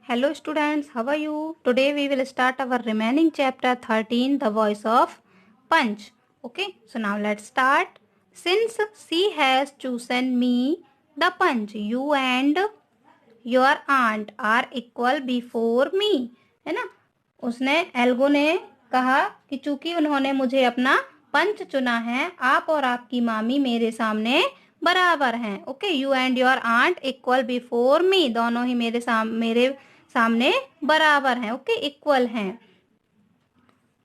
Hello students, how are you? Today we will start our remaining chapter 13, The Voice of Punch. Okay, so now let's start. Since she has chosen me, the Punch, you and your aunt are equal before me. है ना? उसने algo ने कहा कि चूंकि उन्होंने मुझे अपना पंच चुना है, आप और आपकी मामी मेरे सामने बराबर हैं. Okay, you and your aunt equal before me. दोनों ही मेरे सामने बराबर हैं. ओके, इक्वल हैं.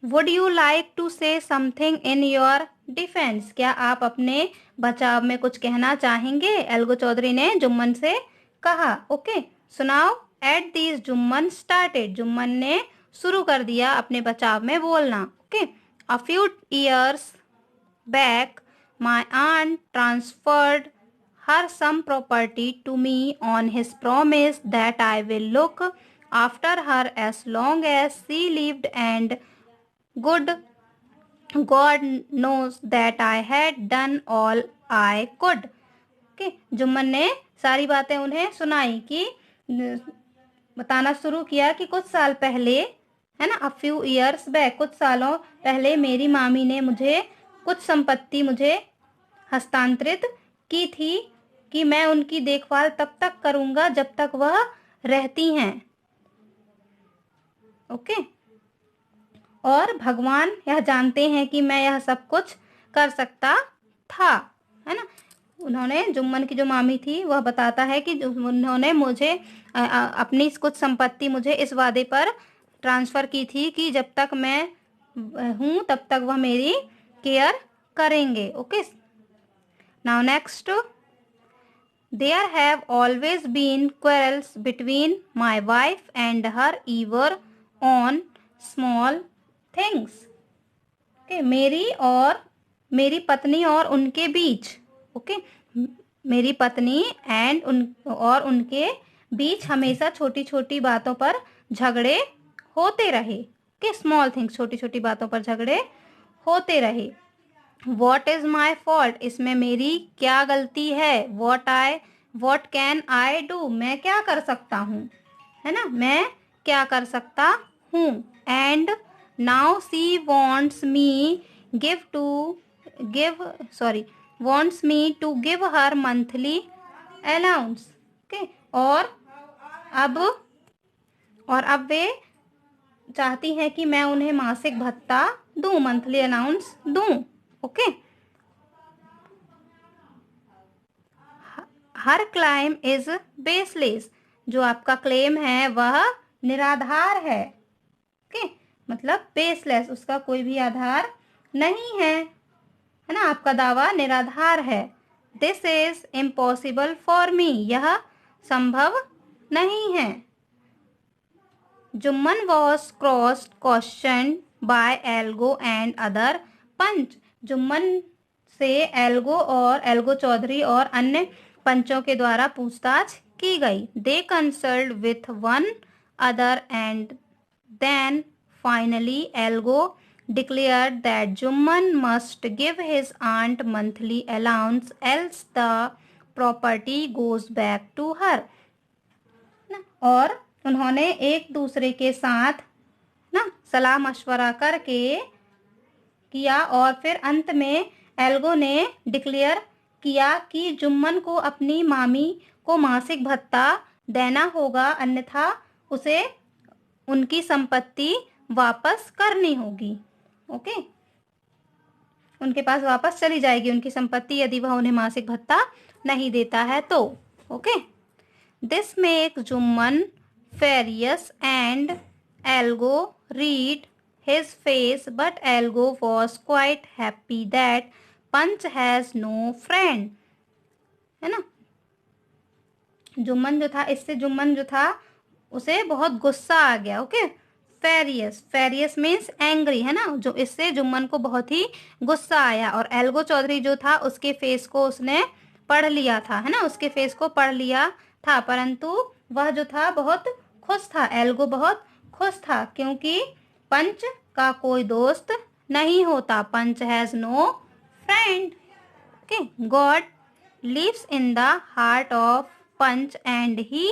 Would you like to say something in your defence? क्या आप अपने बचाव में कुछ कहना चाहेंगे? एल्गो चौधरी ने जुम्मन से कहा. ओके, सुनाओ. At these Jumman started. Jumman ने शुरू कर दिया अपने बचाव में बोलना. Okay, a few years back my aunt transferred her some property to me on his promise that I will look after her as long as she lived, and good God knows that I had done all I could. Okay, Jumman ने सारी बातें उन्हें सुनाई कि बताना शुरू किया कि कुछ साल पहले, है ना, a few years back, कुछ सालों पहले मेरी मामी ने मुझे कुछ संपत्ति मुझे हस्तांतरित की थी कि मैं उनकी देखभाल तब तक करूंगा जब तक वह रहती हैं. ओके, और भगवान यह जानते हैं कि मैं यह सब कुछ कर सकता था. है ना? उन्होंने, जुम्मन की जो मामी थी, वह बताता है कि उन्होंने मुझे अपनी कुछ संपत्ति मुझे इस वादे पर ट्रांसफ़र की थी कि जब तक मैं हूँ तब तक वह मेरी केयर करेंगे. Okay, now next. There have always been quarrels between my wife and her even on small things. Okay, मेरी पत्नी और उनके बीच. ओके, मेरी पत्नी और उनके बीच हमेशा छोटी छोटी बातों पर झगड़े होते रहे. ओके, स्मॉल थिंग्स, छोटी छोटी बातों पर झगड़े होते रहे. What is my fault? इसमें मेरी क्या गलती है? What can I do? मैं क्या कर सकता हूँ? है ना, मैं क्या कर सकता हूँ? And now she wants me to give her monthly allowance. Okay, और अब वे चाहती हैं कि मैं उन्हें मासिक भत्ता दूं, मंथली अलाउंस दूं. Okay, her claim is baseless. जो आपका क्लेम है वह निराधार है. ओके, मतलब बेसलेस, उसका कोई भी आधार नहीं है. है ना, आपका दावा निराधार है. This is impossible for me. यह संभव नहीं है. Jumman was question by Algu and other panch. Jumman से एल्गो चौधरी और अन्य पंचों के द्वारा पूछताछ की गई. They consult with one another and then finally Algu declared that Jumman must give his aunt monthly allowance, else the property goes back to her. और उन्होंने एक दूसरे के साथ ना सलाह मशवरा करके किया, और फिर अंत में एल्गो ने डिक्लेयर किया कि जुम्मन को अपनी मामी को मासिक भत्ता देना होगा, अन्यथा उसे उनकी संपत्ति वापस करनी होगी. ओके, उनके पास वापस चली जाएगी उनकी संपत्ति यदि वह उन्हें मासिक भत्ता नहीं देता है तो. Okay, this make Jumman furious and algo read his face, but Elgo was quite happy that Punch has no friend. है ना, जुम्मन जो था उसे बहुत गुस्सा आ गया. Okay, furious means angry. है ना, जो इससे जुम्मन को बहुत ही गुस्सा आया. और एल्गो चौधरी जो था उसके फेस को उसने पढ़ लिया था. है ना, उसके फेस को पढ़ लिया था, परंतु वह जो था बहुत खुश था. एल्गो बहुत खुश था क्योंकि पंच का कोई दोस्त नहीं होता. Panch has no friend. Okay, God lives in the heart of panch and he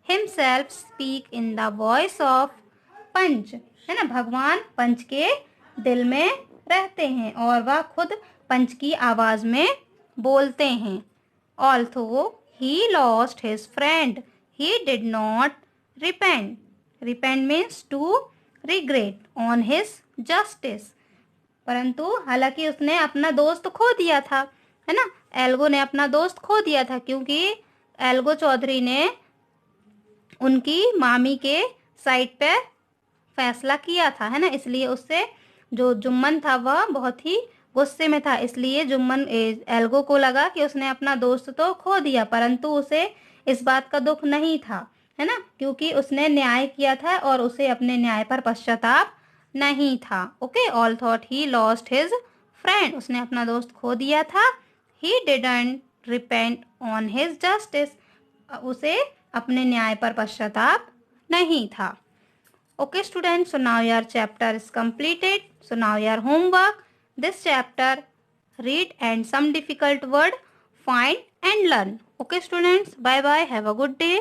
himself speak in the voice of panch, है ना, भगवान पंच के दिल में रहते हैं और वह खुद पंच की आवाज में बोलते हैं। Although he lost his friend he did not repent, repent means to regret on his justice, परंतु हालांकि उसने अपना दोस्त खो दिया था, है ना, एल्गो ने अपना दोस्त खो दिया था क्योंकि एल्गो चौधरी ने उनकी मामी के साइड पे फैसला किया था, है ना, इसलिए उससे जो जुम्मन था वह बहुत ही गुस्से में था। इसलिए जुम्मन एल्गो को लगा कि उसने अपना दोस्त तो खो दिया, परंतु उसे इस बात का दुख नहीं था, है ना, क्योंकि उसने न्याय किया था और उसे अपने न्याय पर पश्चाताप नहीं था। ओके, ऑल थॉट ही लॉस्ट हिज फ्रेंड, उसने अपना दोस्त खो दिया था। He didn't repent on his justice, उसे अपने न्याय पर पश्चाताप नहीं था। Okay students, so now your chapter is completed. So now your homework, this chapter, read and some difficult word, find and learn. Okay students, bye bye, have a good day.